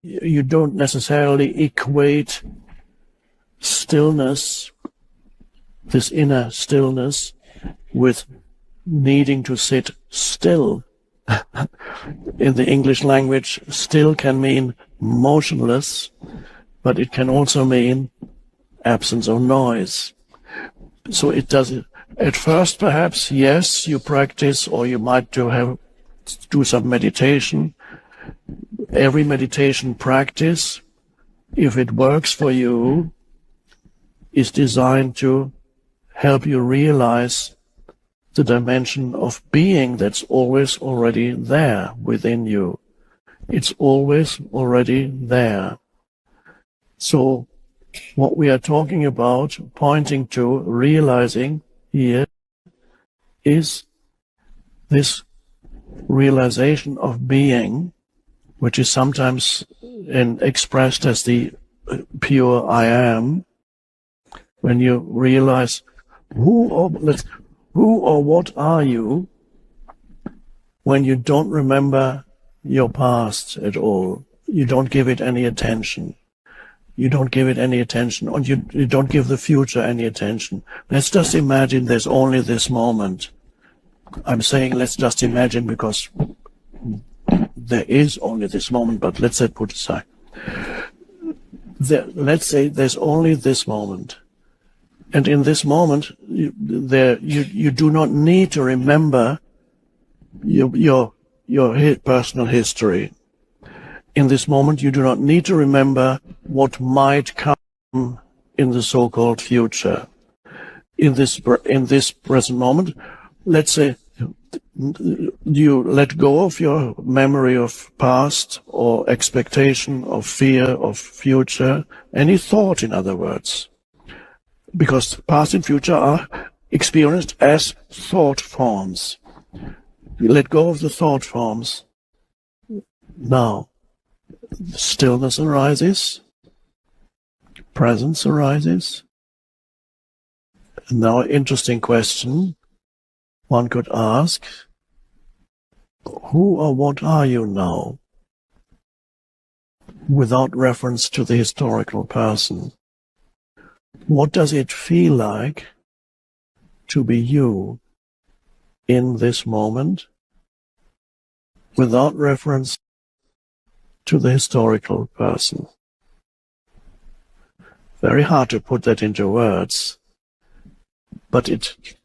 you don't necessarily equate stillness, this inner stillness, with needing to sit still. In the English language, still can mean motionless, but it can also mean absence of noise. So it does it. At first, perhaps, yes, you practice, or you might do some meditation. Every meditation practice, if it works for you, is designed to help you realize the dimension of being that's always already there within you. It's always already there. So what we are talking about, pointing to, realizing here, is this realization of being, which is sometimes expressed as the pure I am. When you realize who or what are you, when you don't remember your past at all, you don't give it any attention. You don't give it any attention, and you don't give the future any attention. Let's just imagine there's only this moment. I'm saying let's just imagine because there is only this moment, but let's say put aside. Let's say there's only this moment. And in this moment, you do not need to remember your personal history. In this moment, you do not need to remember what might come in the so-called future. In this present moment, let's say you let go of your memory of past or expectation of fear of future, any thought, in other words. Because past and future are experienced as thought forms. You let go of the thought forms. Now, stillness arises, presence arises. And now, an interesting question one could ask, who or what are you now? Without reference to the historical person. What does it feel like to be you in this moment without reference to the historical person? Very hard to put that into words, but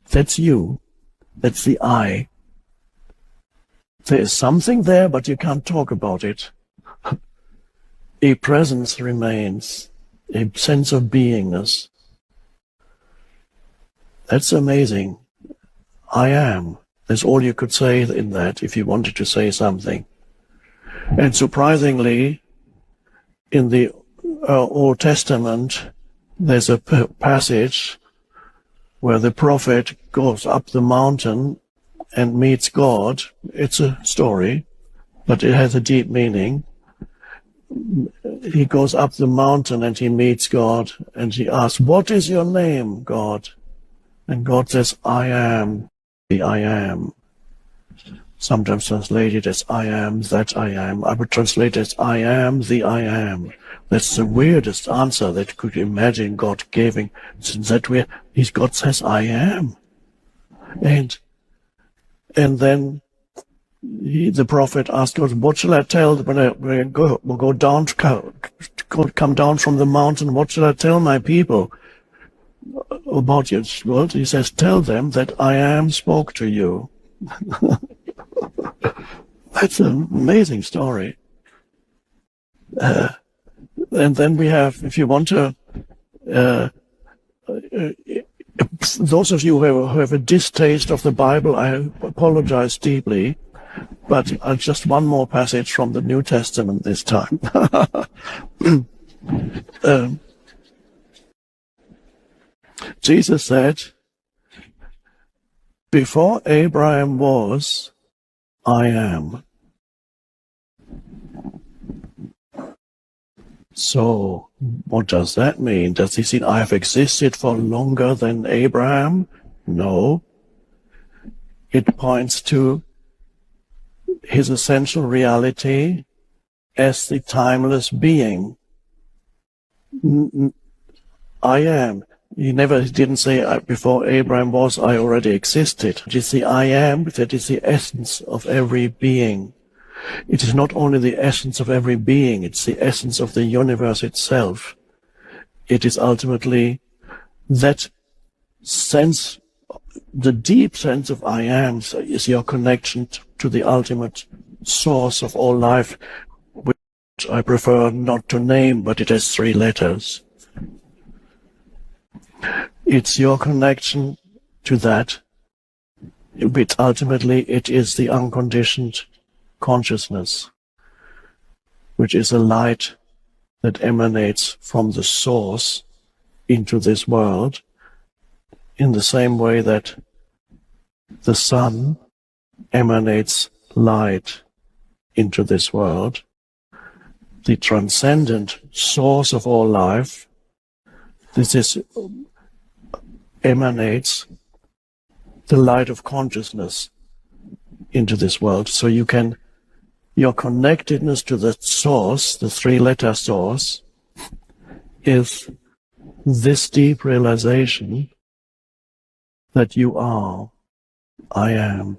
that's you. That's the I. There is something there, but you can't talk about it. A presence remains, a sense of beingness. That's amazing. I am. That's all you could say in that if you wanted to say something. And surprisingly, in the Old Testament, there's a passage where the prophet goes up the mountain and meets God. It's a story, but it has a deep meaning. He goes up the mountain and he meets God, and he asks, "What is your name, God?" And God says, "I am the I am." Sometimes translated as I am that I am. I would translate it as I am the I am. That's the weirdest answer that you could imagine God giving. Since that way, God says, "I am." And then the prophet asked God, "What shall I tell when I go down come down from the mountain? What shall I tell my people about your world?" He says, "Tell them that I am spoke to you." That's an amazing story. And then we have, if you want to, those of you who have a distaste of the Bible, I apologize deeply, but just one more passage from the New Testament this time. Jesus said, "Before Abraham was, I am." So, what does that mean? Does he mean I have existed for longer than Abraham? No. It points to his essential reality as the timeless being. I am. He didn't say before Abraham was, I already existed. It is the I am that is the essence of every being. It is not only the essence of every being, it's the essence of the universe itself. It is ultimately that sense, the deep sense of I am is your connection to the ultimate source of all life, which I prefer not to name, but it has 3 letters. It's your connection to that, but ultimately it is the unconditioned consciousness, which is a light that emanates from the source into this world, in the same way that the sun emanates light into this world. The transcendent source of all life, emanates the light of consciousness into this world. So your connectedness to the source, the 3-letter source, is this deep realization that you are, I am.